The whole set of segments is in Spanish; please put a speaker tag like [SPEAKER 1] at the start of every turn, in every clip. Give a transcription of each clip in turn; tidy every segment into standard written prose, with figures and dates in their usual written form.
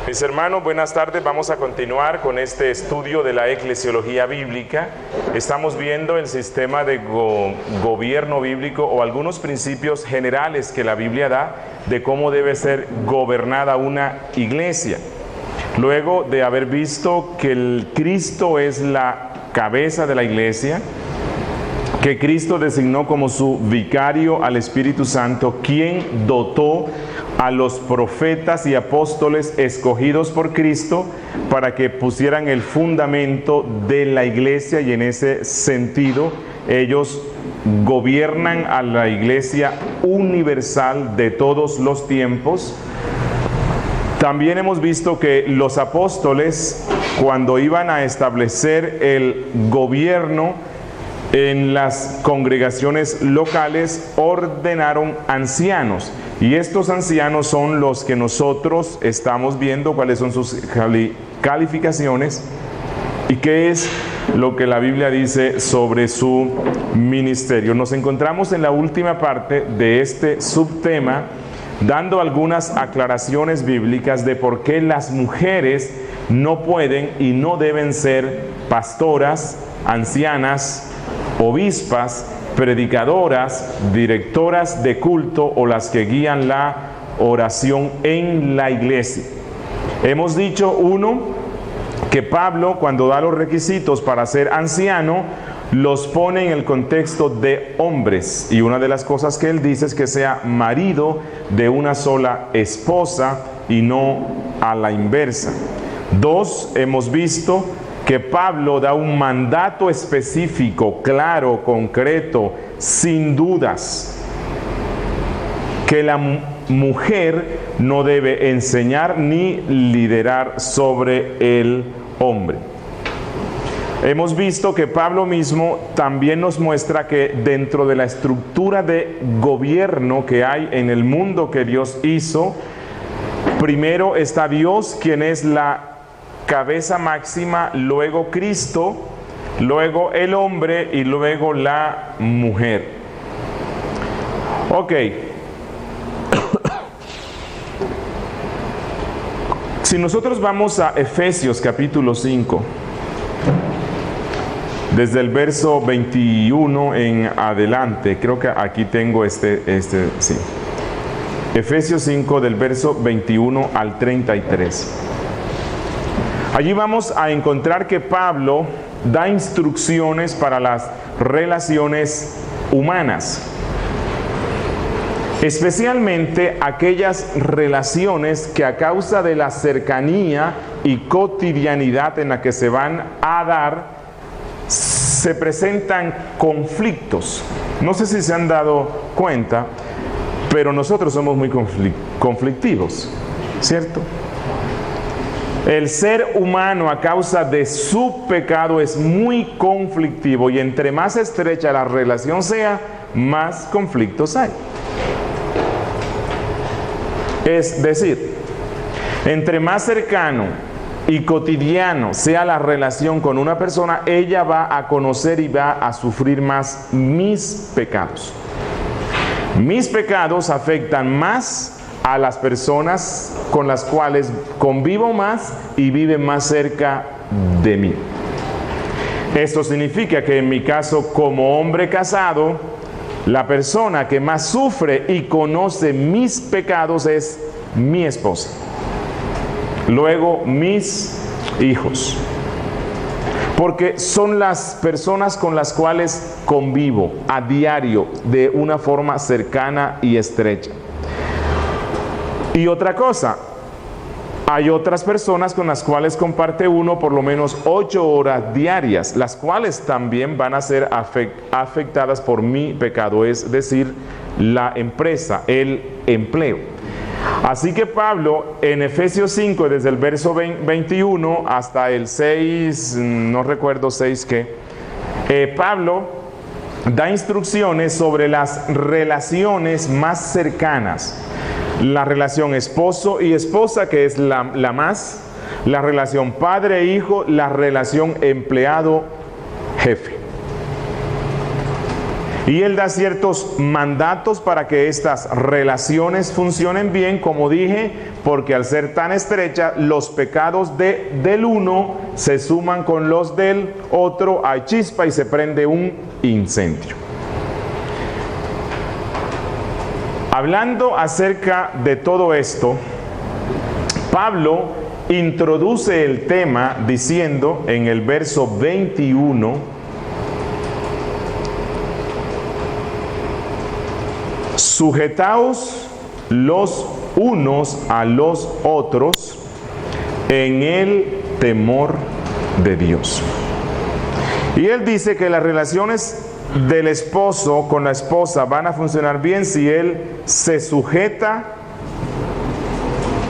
[SPEAKER 1] Mis hermanos, buenas tardes. Vamos a continuar con este estudio de la eclesiología bíblica. Estamos viendo el sistema de gobierno bíblico o algunos principios generales que la Biblia da de cómo debe ser gobernada una iglesia. Luego de haber visto que el Cristo es la cabeza de la iglesia, que Cristo designó como su vicario al Espíritu Santo, quien dotó a los profetas y apóstoles escogidos por Cristo para que pusieran el fundamento de la iglesia, y en ese sentido ellos gobiernan a la iglesia universal de todos los tiempos. También hemos visto que los apóstoles, cuando iban a establecer el gobierno en las congregaciones locales, ordenaron ancianos, y estos ancianos son los que nosotros estamos viendo cuáles son sus calificaciones y qué es lo que la Biblia dice sobre su ministerio. Nos encontramos en la última parte de este subtema, dando algunas aclaraciones bíblicas de por qué las mujeres no pueden y no deben ser pastoras, ancianas, obispas, predicadoras, directoras de culto o las que guían la oración en la iglesia. Hemos dicho, que Pablo, cuando da los requisitos para ser anciano, los pone en el contexto de hombres, y una de las cosas que él dice es que sea marido de una sola esposa y no a la inversa. 2, hemos visto que Pablo da un mandato específico, claro, concreto, sin dudas, que la mujer no debe enseñar ni liderar sobre el hombre. Hemos visto que Pablo mismo también nos muestra que dentro de la estructura de gobierno que hay en el mundo que Dios hizo, primero está Dios, quien es la cabeza máxima, luego Cristo, luego el hombre y luego la mujer. Ok. Si nosotros vamos a Efesios capítulo 5, desde el verso 21 en adelante, creo que aquí tengo sí. Efesios 5 del verso 21 al 33. Allí vamos a encontrar que Pablo da instrucciones para las relaciones humanas, especialmente aquellas relaciones que a causa de la cercanía y cotidianidad en la que se van a dar, se presentan conflictos. No sé si se han dado cuenta, pero nosotros somos muy conflictivos, ¿cierto? El ser humano, a causa de su pecado, es muy conflictivo, y entre más estrecha la relación sea, más conflictos hay. Es decir, entre más cercano y cotidiano sea la relación con una persona, ella va a conocer y va a sufrir más mis pecados. Mis pecados afectan más a las personas con las cuales convivo más y viven más cerca de mí. Esto significa que en mi caso, como hombre casado, la persona que más sufre y conoce mis pecados es mi esposa. Luego mis hijos. Porque son las personas con las cuales convivo a diario de una forma cercana y estrecha. Y otra cosa, hay otras personas con las cuales comparte uno por lo menos 8 horas diarias, las cuales también van a ser afectadas por mi pecado, es decir, la empresa, el empleo. Así que Pablo, en Efesios 5, desde el verso 21 hasta el 6, no recuerdo 6 qué, Pablo da instrucciones sobre las relaciones más cercanas. La relación esposo y esposa, que es la más, la relación padre-hijo, la relación empleado-jefe. Y Él da ciertos mandatos para que estas relaciones funcionen bien, como dije, porque al ser tan estrecha, los pecados del uno se suman con los del otro, hay chispa y se prende un incendio. Hablando acerca de todo esto, Pablo introduce el tema diciendo en el verso 21, sujetaos los unos a los otros en el temor de Dios. Y él dice que las relaciones del esposo con la esposa van a funcionar bien si él se sujeta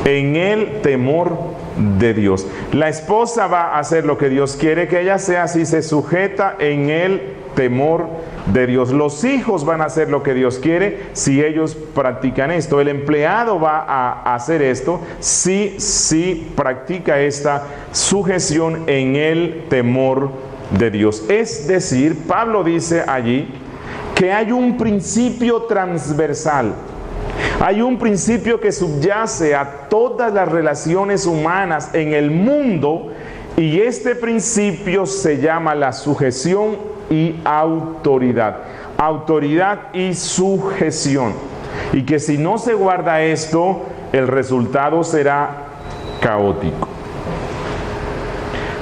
[SPEAKER 1] en el temor de Dios. La esposa va a hacer lo que Dios quiere que ella sea si se sujeta en el temor de Dios. Los hijos van a hacer lo que Dios quiere si ellos practican esto. El empleado va a hacer esto si practica esta sujeción en el temor de Dios. Es decir, Pablo dice allí que hay un principio transversal. Hay un principio que subyace a todas las relaciones humanas en el mundo, y este principio se llama la sujeción y autoridad. Autoridad y sujeción. Y que si no se guarda esto, el resultado será caótico.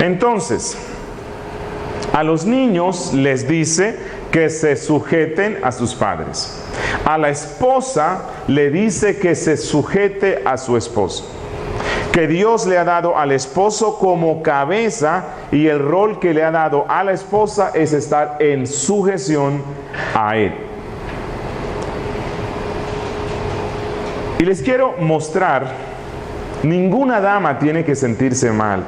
[SPEAKER 1] Entonces, a los niños les dice que se sujeten a sus padres. A la esposa le dice que se sujete a su esposo. Que Dios le ha dado al esposo como cabeza, y el rol que le ha dado a la esposa es estar en sujeción a él. Y les quiero mostrar, ninguna dama tiene que sentirse mal.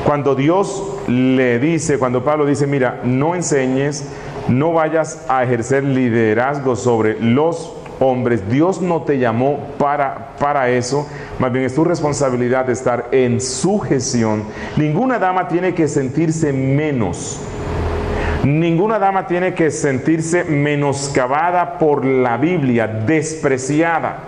[SPEAKER 1] Cuando Dios le dice, cuando Pablo dice, mira, no enseñes, no vayas a ejercer liderazgo sobre los hombres, Dios no te llamó para eso, más bien es tu responsabilidad de estar en sujeción. Ninguna dama tiene que sentirse menos. Ninguna dama tiene que sentirse menoscabada por la Biblia, despreciada.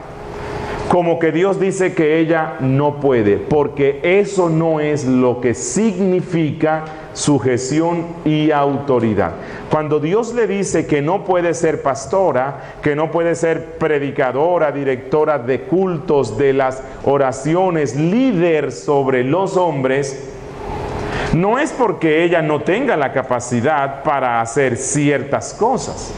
[SPEAKER 1] Como que Dios dice que ella no puede, porque eso no es lo que significa sujeción y autoridad. Cuando Dios le dice que no puede ser pastora, que no puede ser predicadora, directora de cultos, de las oraciones, líder sobre los hombres, no es porque ella no tenga la capacidad para hacer ciertas cosas.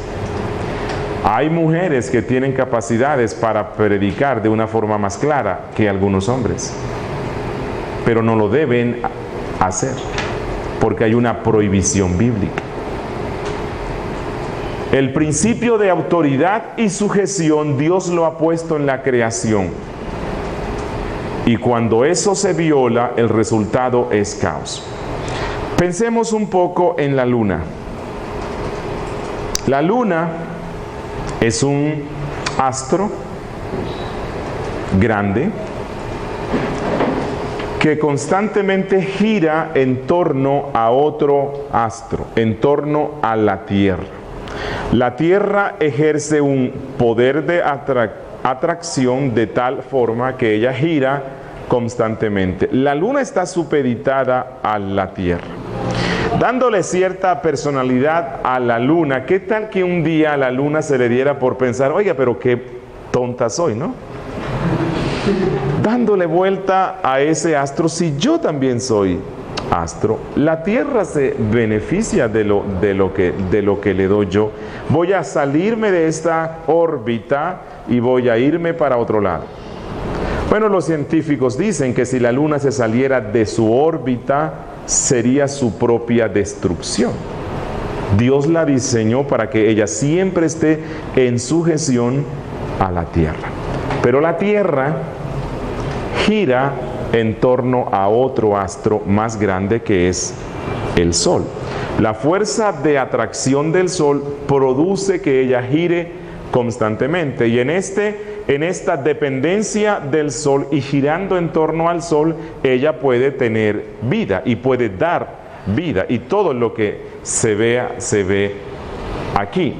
[SPEAKER 1] Hay mujeres que tienen capacidades para predicar de una forma más clara que algunos hombres, pero no lo deben hacer porque hay una prohibición bíblica. El principio de autoridad y sujeción Dios lo ha puesto en la creación, y cuando eso se viola, el resultado es caos. Pensemos un poco en la luna. La luna es un astro grande que constantemente gira en torno a otro astro, en torno a la Tierra. La Tierra ejerce un poder de atracción de tal forma que ella gira constantemente. La luna está supeditada a la Tierra, dándole cierta personalidad a la luna. ¿Qué tal que un día a la luna se le diera por pensar, oiga, pero qué tonta soy, ¿no? Dándole vuelta a ese astro, si yo también soy astro. La Tierra se beneficia de lo que le doy yo. Voy a salirme de esta órbita y voy a irme para otro lado. Bueno, los científicos dicen que si la luna se saliera de su órbita, sería su propia destrucción. Dios la diseñó para que ella siempre esté en sujeción a la Tierra. Pero la Tierra gira en torno a otro astro más grande, que es el Sol. La fuerza de atracción del Sol produce que ella gire constantemente, y en esta dependencia del Sol y girando en torno al Sol, ella puede tener vida y puede dar vida, y todo lo que se ve aquí.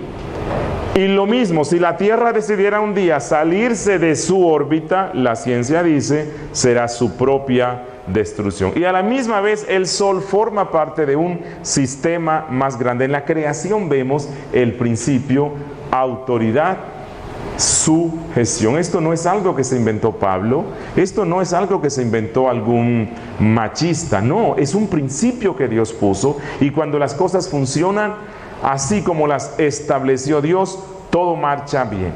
[SPEAKER 1] Y lo mismo, si la Tierra decidiera un día salirse de su órbita, la ciencia dice, será su propia destrucción. Y a la misma vez el Sol forma parte de un sistema más grande. En la creación vemos el principio autoridad, sujeción. Esto no es algo que se inventó Pablo, esto no es algo que se inventó algún machista, no, es un principio que Dios puso, y cuando las cosas funcionan así como las estableció Dios, todo marcha bien.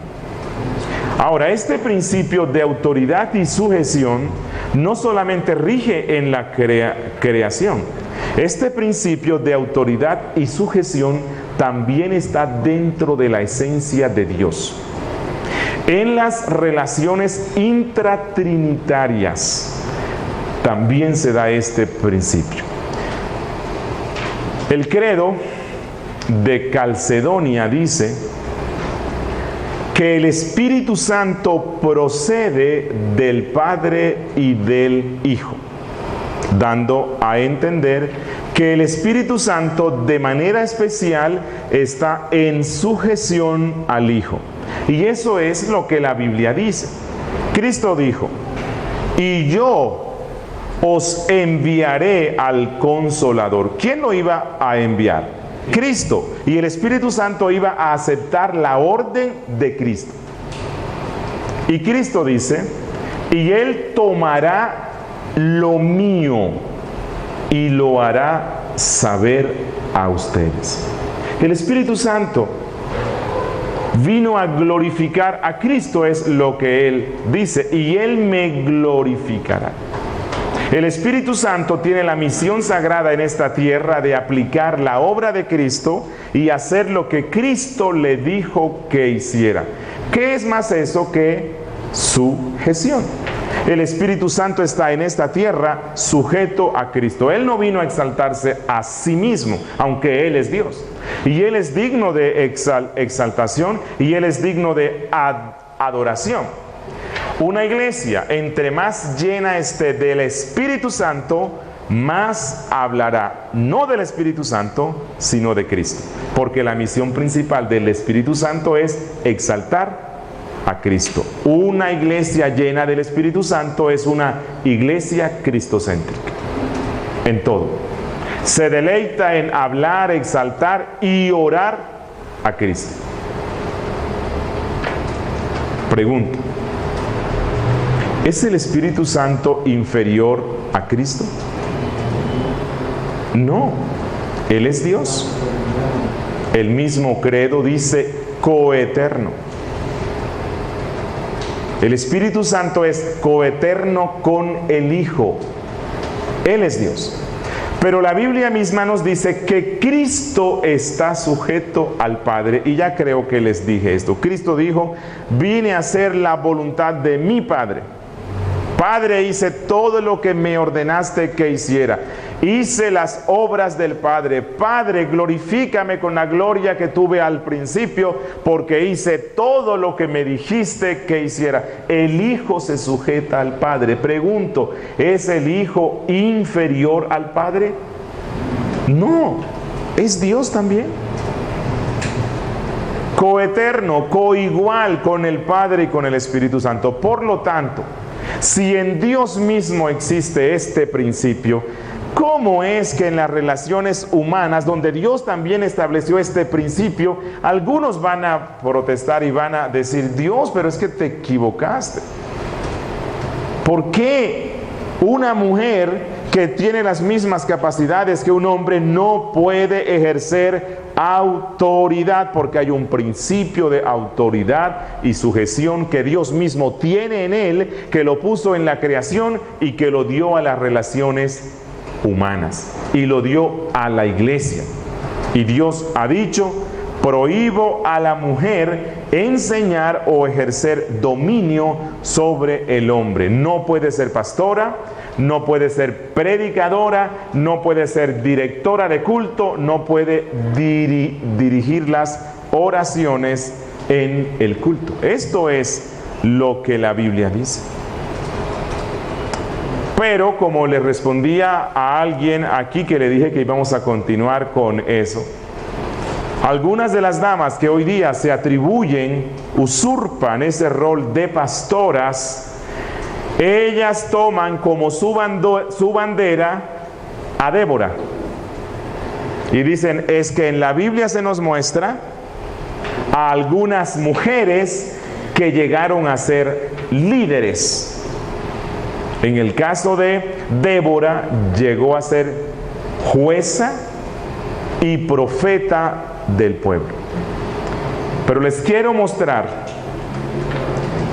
[SPEAKER 1] Ahora, este principio de autoridad y sujeción no solamente rige en la creación, este principio de autoridad y sujeción también está dentro de la esencia de Dios. En las relaciones intratrinitarias también se da este principio. El credo de Calcedonia dice que el Espíritu Santo procede del Padre y del Hijo, dando a entender que el Espíritu Santo de manera especial está en sujeción al Hijo. Y eso es lo que la Biblia dice. Cristo dijo, y yo os enviaré al Consolador. ¿Quién lo iba a enviar? Cristo. Y el Espíritu Santo iba a aceptar la orden de Cristo. Y Cristo dice, y Él tomará lo mío y lo hará saber a ustedes. El Espíritu Santo vino a glorificar a Cristo, es lo que Él dice, y Él me glorificará. El Espíritu Santo tiene la misión sagrada en esta tierra de aplicar la obra de Cristo y hacer lo que Cristo le dijo que hiciera. ¿Qué es más eso que sujeción? El Espíritu Santo está en esta tierra sujeto a Cristo. Él no vino a exaltarse a sí mismo, aunque Él es Dios. Y Él es digno de exaltación y Él es digno de adoración. Una iglesia, entre más llena esté del Espíritu Santo, más hablará, no del Espíritu Santo, sino de Cristo. Porque la misión principal del Espíritu Santo es exaltar a Cristo. Una iglesia llena del Espíritu Santo es una iglesia cristocéntrica en todo. Se deleita en hablar, exaltar y orar a Cristo. Pregunta, ¿es el Espíritu Santo inferior a Cristo? No, Él es Dios. El mismo credo dice coeterno. El Espíritu Santo es coeterno con el Hijo. Él es Dios. Pero la Biblia misma nos dice que Cristo está sujeto al Padre. Y ya creo que les dije esto. Cristo dijo, vine a hacer la voluntad de mi Padre. Padre, hice todo lo que me ordenaste que hiciera. Hice las obras del Padre. Padre, glorifícame con la gloria que tuve al principio, porque hice todo lo que me dijiste que hiciera. El Hijo se sujeta al Padre. Pregunto, ¿es el Hijo inferior al Padre? No, es Dios también. Coeterno, coigual con el Padre y con el Espíritu Santo. Por lo tanto, si en Dios mismo existe este principio, ¿cómo es que en las relaciones humanas, donde Dios también estableció este principio, algunos van a protestar y van a decir, Dios, pero es que te equivocaste? ¿Por qué una mujer que tiene las mismas capacidades que un hombre no puede ejercer autoridad? Porque hay un principio de autoridad y sujeción que Dios mismo tiene en Él, que lo puso en la creación y que lo dio a las relaciones humanas y lo dio a la iglesia. Y Dios ha dicho, prohíbo a la mujer enseñar o ejercer dominio sobre el hombre. No puede ser pastora, no puede ser predicadora, no puede ser directora de culto, no puede dirigir las oraciones en el culto. Esto es lo que la Biblia dice. Pero como le respondía a alguien aquí que le dije que íbamos a continuar con eso, Algunas de las damas que hoy día se atribuyen, usurpan ese rol de pastoras, ellas toman como su bandera a Débora. Y dicen, es que en la Biblia se nos muestra a algunas mujeres que llegaron a ser líderes. En el caso de Débora, llegó a ser jueza y profeta del pueblo. Pero les quiero mostrar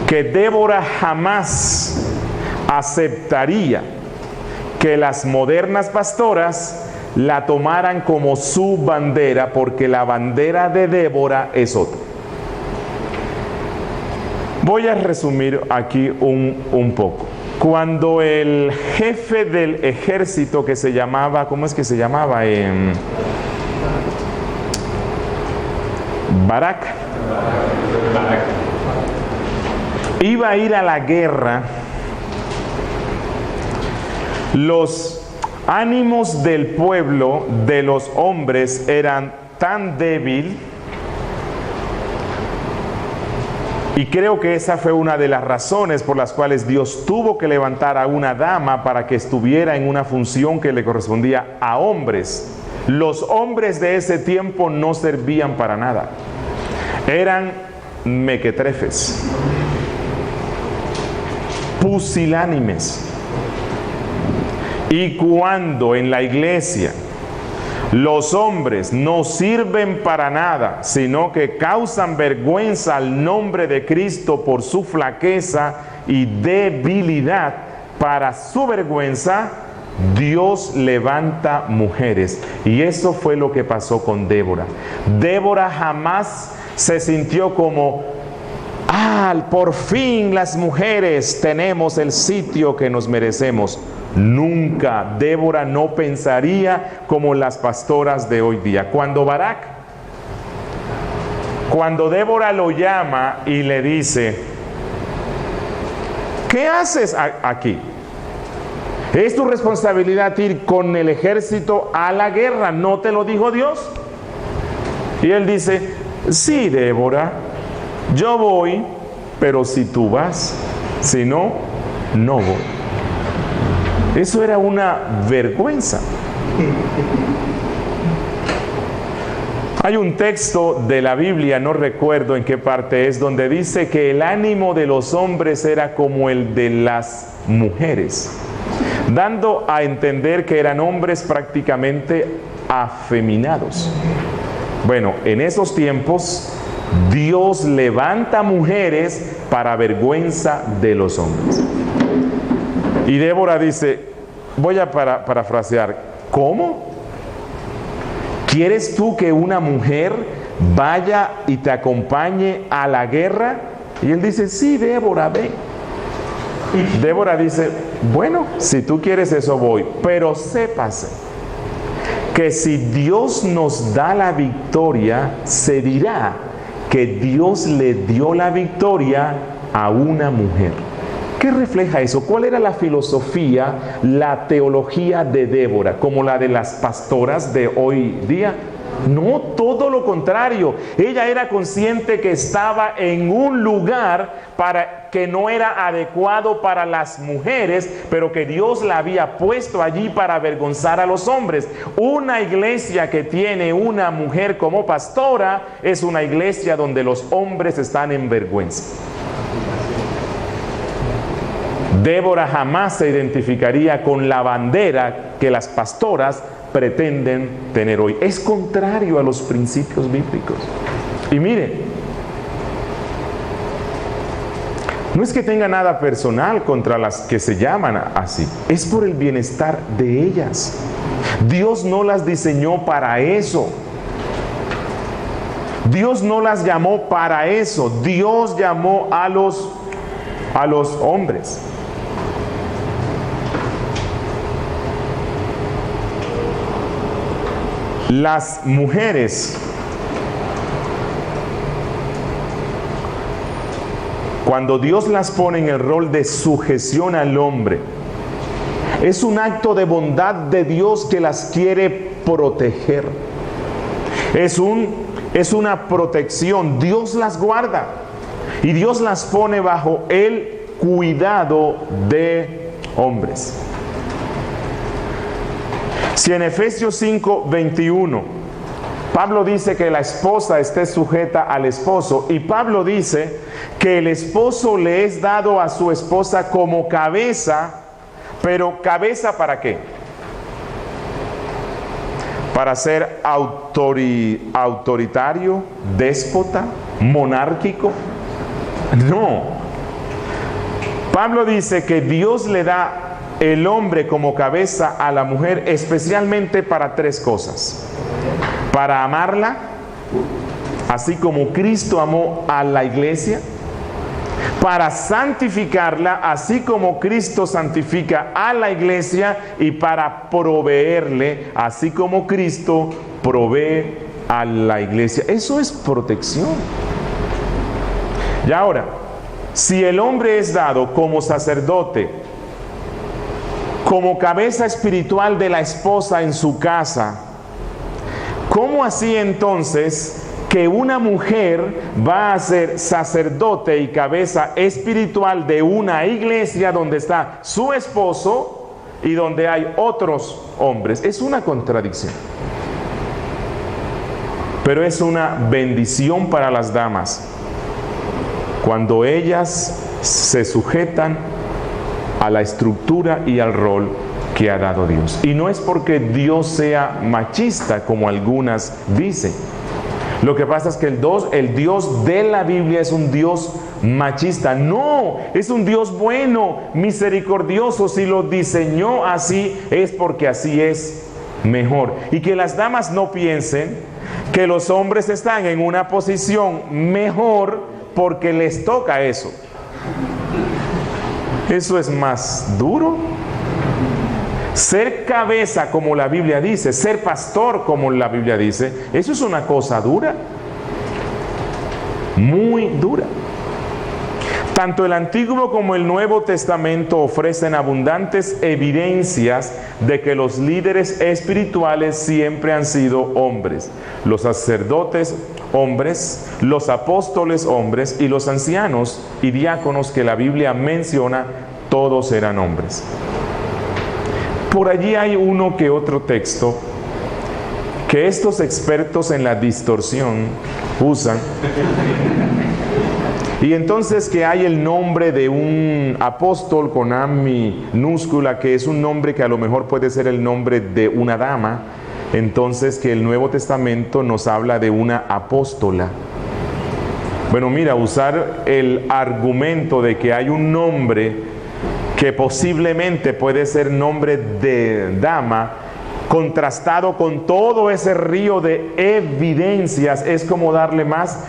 [SPEAKER 1] que Débora jamás aceptaría que las modernas pastoras la tomaran como su bandera, porque la bandera de Débora es otra. Voy a resumir aquí un poco. Cuando el jefe del ejército que se llamaba, ¿cómo es que se llamaba? Barak. Iba a ir a la guerra, los ánimos del pueblo, de los hombres, eran tan débiles, y creo que esa fue una de las razones por las cuales Dios tuvo que levantar a una dama para que estuviera en una función que le correspondía a hombres. Los hombres de ese tiempo no servían para nada, eran mequetrefes, pusilánimes. Y cuando en la iglesia los hombres no sirven para nada, sino que causan vergüenza al nombre de Cristo por su flaqueza y debilidad, para su vergüenza, Dios levanta mujeres. Y eso fue lo que pasó con Débora. Débora jamás se sintió como, por fin las mujeres tenemos el sitio que nos merecemos. Nunca. Débora no pensaría como las pastoras de hoy día. Cuando Débora lo llama y le dice, ¿qué haces aquí? Es tu responsabilidad ir con el ejército a la guerra, ¿no te lo dijo Dios? Y él dice, sí, Débora, yo voy, pero si tú vas, si no, no voy. Eso era una vergüenza. Hay un texto de la Biblia, no recuerdo en qué parte es, donde dice que el ánimo de los hombres era como el de las mujeres, dando a entender que eran hombres prácticamente afeminados. Bueno, en esos tiempos, Dios levanta mujeres para vergüenza de los hombres. Y Débora dice, voy a parafrasear, ¿cómo? ¿Quieres tú que una mujer vaya y te acompañe a la guerra? Y él dice, sí, Débora, ven. Débora dice, bueno, si tú quieres eso voy, pero sépase que si Dios nos da la victoria, se dirá que Dios le dio la victoria a una mujer. ¿Qué refleja eso? ¿Cuál era la filosofía, la teología de Débora? ¿Como la de las pastoras de hoy día? No, todo lo contrario. Ella era consciente que estaba en un lugar que no era adecuado para las mujeres, pero que Dios la había puesto allí para avergonzar a los hombres. Una iglesia que tiene una mujer como pastora es una iglesia donde los hombres están en vergüenza. Débora jamás se identificaría con la bandera que las pastoras pretenden tener hoy. Es contrario a los principios bíblicos. Y mire, no es que tenga nada personal contra las que se llaman así, es por el bienestar de ellas. Dios no las diseñó para eso. Dios no las llamó para eso. Dios llamó a los hombres. Las mujeres, cuando Dios las pone en el rol de sujeción al hombre, es un acto de bondad de Dios que las quiere proteger. Es un es una protección. Dios las guarda y Dios las pone bajo el cuidado de hombres. Si en Efesios 5:21 Pablo dice que la esposa esté sujeta al esposo, y Pablo dice que el esposo le es dado a su esposa como cabeza, pero ¿cabeza para qué? ¿Para ser autoritario, déspota, monárquico? No. Pablo dice que Dios le da el hombre como cabeza a la mujer especialmente para tres cosas: para amarla, así como Cristo amó a la iglesia; para santificarla, así como Cristo santifica a la iglesia; y para proveerle, así como Cristo provee a la iglesia. Eso es protección. Y ahora, si el hombre es dado como sacerdote, como cabeza espiritual de la esposa en su casa, ¿cómo así entonces que una mujer va a ser sacerdote y cabeza espiritual de una iglesia donde está su esposo y donde hay otros hombres? Es una contradicción. Pero es una bendición para las damas cuando ellas se sujetan a la estructura y al rol que ha dado Dios. Y no es porque Dios sea machista, como algunas dicen. Lo que pasa es que el Dios de la Biblia es un Dios machista. No, es un Dios bueno, misericordioso. Si lo diseñó así, es porque así es mejor. Y que las damas no piensen que los hombres están en una posición mejor porque les toca eso. Eso es más duro. Ser cabeza, como la Biblia dice, ser pastor, como la Biblia dice, eso es una cosa dura, muy dura. Tanto el Antiguo como el Nuevo Testamento ofrecen abundantes evidencias de que los líderes espirituales siempre han sido hombres. Los sacerdotes hombres, los apóstoles hombres, y los ancianos y diáconos que la Biblia menciona, todos eran hombres. Por allí hay uno que otro texto que estos expertos en la distorsión usan. Y entonces que hay el nombre de un apóstol con A minúscula, que es un nombre que a lo mejor puede ser el nombre de una dama. Entonces que el Nuevo Testamento nos habla de una apóstola. Bueno, mira, usar el argumento de que hay un nombre que posiblemente puede ser nombre de dama, contrastado con todo ese río de evidencias, es como darle más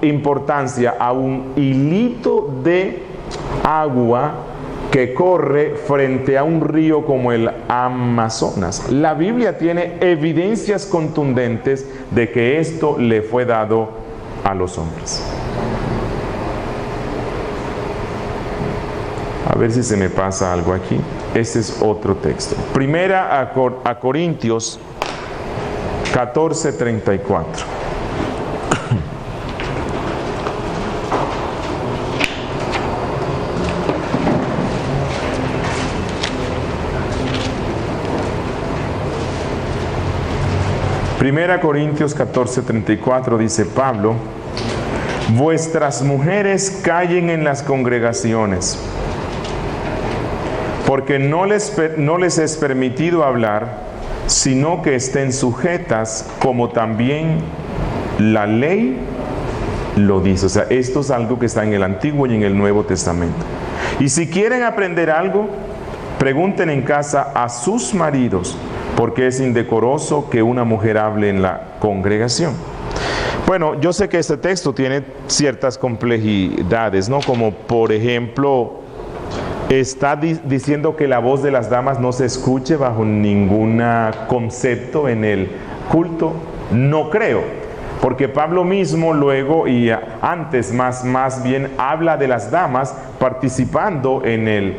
[SPEAKER 1] importancia a un hilito de agua que corre frente a un río como el Amazonas. La Biblia tiene evidencias contundentes de que esto le fue dado a los hombres. A ver si se me pasa algo aquí. Este es otro texto. Primera a Corintios 14:34. Primera Corintios 14:34 dice Pablo: vuestras mujeres callen en las congregaciones, porque no les es permitido hablar, sino que estén sujetas, como también la ley lo dice. O sea, esto es algo que está en el Antiguo y en el Nuevo Testamento. Y si quieren aprender algo, pregunten en casa a sus maridos, porque es indecoroso que una mujer hable en la congregación. Bueno, yo sé que este texto tiene ciertas complejidades, ¿no? Como por ejemplo, está diciendo que la voz de las damas no se escuche bajo ningún concepto en el culto. No creo, porque Pablo mismo luego y antes más bien habla de las damas participando en el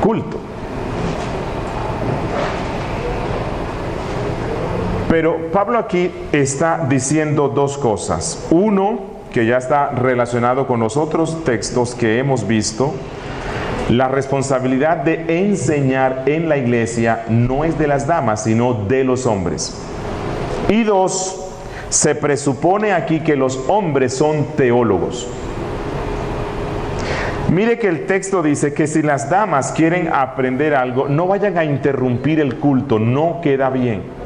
[SPEAKER 1] culto. Pero Pablo aquí está diciendo dos cosas. Uno, que ya está relacionado con los otros textos que hemos visto, la responsabilidad de enseñar en la iglesia no es de las damas, sino de los hombres. Y dos, se presupone aquí que los hombres son teólogos. Mire que el texto dice que si las damas quieren aprender algo, no vayan a interrumpir el culto, no queda bien.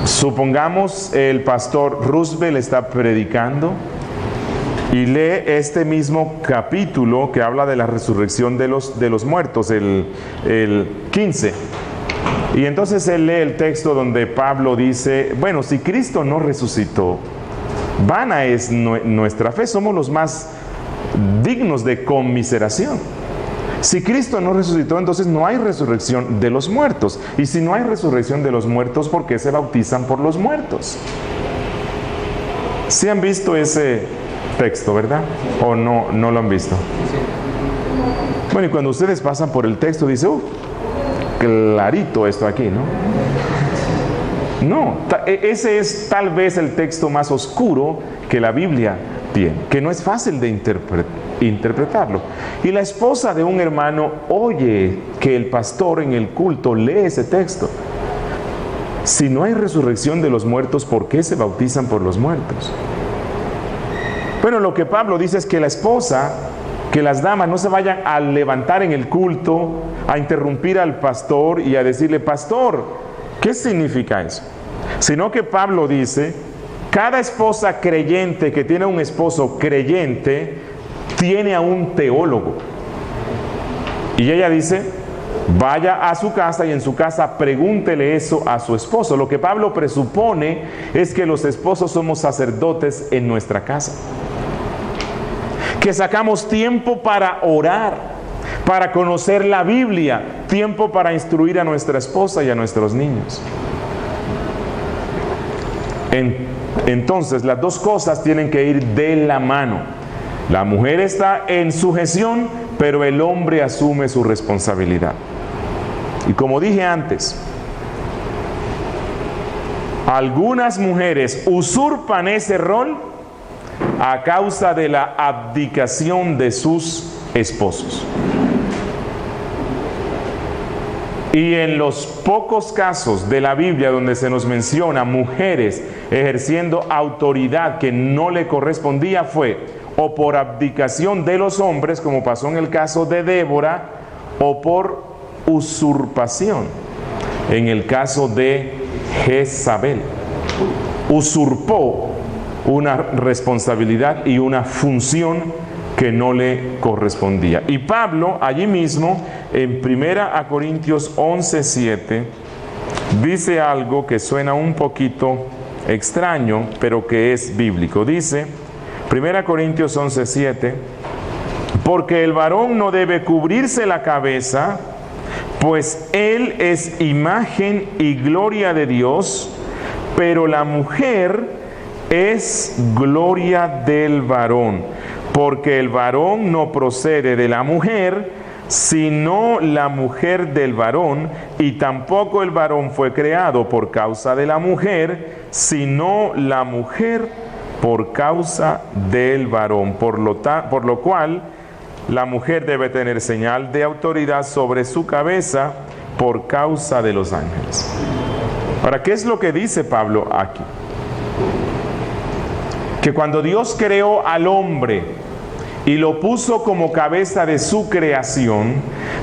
[SPEAKER 1] Supongamos el pastor Roosevelt está predicando y lee este mismo capítulo que habla de la resurrección de los muertos, el 15. Y entonces él lee el texto donde Pablo dice, bueno, si Cristo no resucitó, vana es nuestra fe, somos los más dignos de conmiseración. Si Cristo no resucitó, entonces no hay resurrección de los muertos. Y si no hay resurrección de los muertos, ¿por qué se bautizan por los muertos? ¿Sí han visto ese texto, verdad? ¿O no lo han visto? Bueno, y cuando ustedes pasan por el texto, dice, clarito esto aquí, ¿no? No, ese es tal vez el texto más oscuro que la Biblia tiene, que no es fácil de interpretarlo. Y la esposa de un hermano oye que el pastor en el culto lee ese texto. Si no hay resurrección de los muertos, ¿por qué se bautizan por los muertos? Bueno, lo que Pablo dice es que la esposa, que las damas no se vayan a levantar en el culto, a interrumpir al pastor y a decirle, pastor, ¿qué significa eso? Sino que Pablo dice, cada esposa creyente que tiene un esposo creyente, tiene a un teólogo. Y ella dice, vaya a su casa y en su casa pregúntele eso a su esposo. Lo que Pablo presupone es que los esposos somos sacerdotes en nuestra casa. Que sacamos tiempo para orar, para conocer la Biblia, tiempo para instruir a nuestra esposa y a nuestros niños. Entonces, las dos cosas tienen que ir de la mano. La mujer está en sujeción, pero el hombre asume su responsabilidad. Y como dije antes, algunas mujeres usurpan ese rol a causa de la abdicación de sus esposos. Y en los pocos casos de la Biblia donde se nos menciona mujeres ejerciendo autoridad que no le correspondía, fue o por abdicación de los hombres, como pasó en el caso de Débora, o por usurpación, en el caso de Jezabel. Usurpó una responsabilidad y una función que no le correspondía. Y Pablo, allí mismo, en 1 Corintios 11:7, dice algo que suena un poquito extraño, pero que es bíblico. Dice, 1 Corintios 11:7, porque el varón no debe cubrirse la cabeza, pues él es imagen y gloria de Dios, pero la mujer es gloria del varón. Porque el varón no procede de la mujer, sino la mujer del varón, y tampoco el varón fue creado por causa de la mujer, sino la mujer por causa del varón. Por lo cual, la mujer debe tener señal de autoridad sobre su cabeza por causa de los ángeles. Ahora, ¿qué es lo que dice Pablo aquí? Que cuando Dios creó al hombre y lo puso como cabeza de su creación,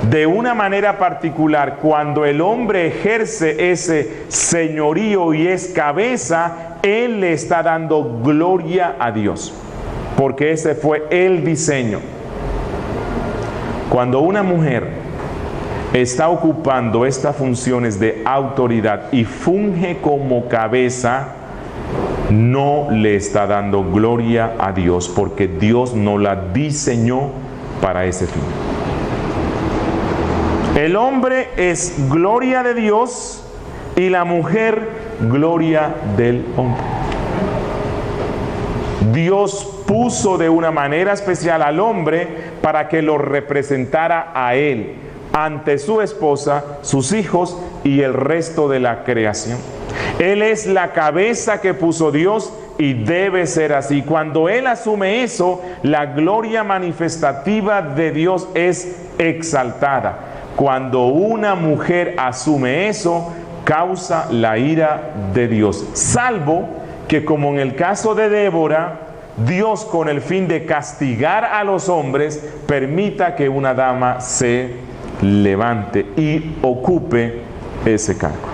[SPEAKER 1] de una manera particular, cuando el hombre ejerce ese señorío y es cabeza, él le está dando gloria a Dios, porque ese fue el diseño. Cuando una mujer está ocupando estas funciones de autoridad y funge como cabeza, no le está dando gloria a Dios, porque Dios no la diseñó para ese fin. El hombre es gloria de Dios y la mujer gloria del hombre. Dios puso de una manera especial al hombre para que lo representara a él, ante su esposa, sus hijos y el resto de la creación. Él es la cabeza que puso Dios y debe ser así. Cuando Él asume eso, la gloria manifestativa de Dios es exaltada. Cuando una mujer asume eso, causa la ira de Dios. Salvo que, como en el caso de Débora, Dios, con el fin de castigar a los hombres, permita que una dama se levante y ocupe ese cargo.